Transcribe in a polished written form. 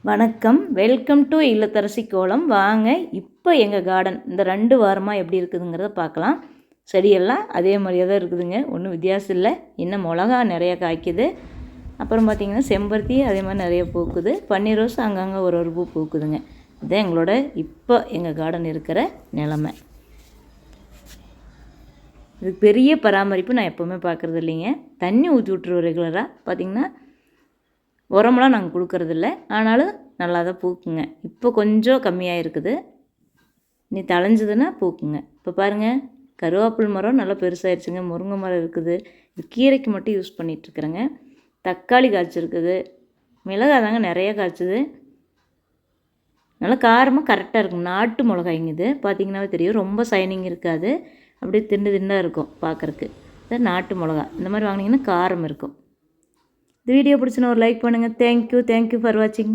வணக்கம், welcome to இல்லத்தரசி கோலம். வாங்க இப்போ எங்கள் கார்டன் இந்த 2 வாரமாக எப்படி இருக்குதுங்கிறத பார்க்கலாம். செடியெல்லாம் அதே மாதிரியே தான் இருக்குதுங்க, ஒன்றும் வித்தியாசம் இல்லை. இன்னும் மிளகா நிறையா காய்க்குது. அப்புறம் பார்த்திங்கன்னா செம்பருத்தி அதே மாதிரி நிறைய பூக்குது. பன்னீர் ரோஸ் அங்கங்கே ஒரு பூ பூக்குதுங்க. இதுதான் எங்களோட இப்போ எங்கள் கார்டன் இருக்கிற நிலமை. இதுக்கு பெரிய பராமரிப்பு நான் எப்போவுமே பார்க்குறது இல்லைங்க. தண்ணி ஊற்றி விட்ருவோம் ரெகுலராக. பார்த்திங்கன்னா உரமெல்லாம் நாங்கள் கொடுக்கறதில்ல, ஆனாலும் நல்லா தான் பூக்குங்க. இப்போ கொஞ்சம் கம்மியாக இருக்குது, நீ தளைஞ்சதுன்னா பூக்குங்க. இப்போ பாருங்கள், கருவேப்பில் மரம் நல்லா பெருசாகிடுச்சுங்க. முருங்கை மரம் இருக்குது. இது கீரைக்கு மட்டும் யூஸ் பண்ணிகிட்ருக்குறேங்க. தக்காளி காய்ச்சிருக்குது. மிளகாய் தாங்க நிறைய காய்ச்சுது. நல்லா காரமாக கரெக்டாக இருக்கும். நாட்டு மிளகாய்ங்க இது. பார்த்திங்கன்னாவே தெரியும், ரொம்ப சைனிங் இருக்காது, அப்படியே திண்டு திண்டாக இருக்கும் பார்க்குறக்கு. இது நாட்டு மிளகா. இந்த மாதிரி வாங்கினீங்கன்னா காரம் இருக்கும். இந்த வீடியோ பிடிச்சுன்னா ஒரு லைக் பண்ணுங்கள். தேங்க்யூ ஃபார் வாட்சிங்.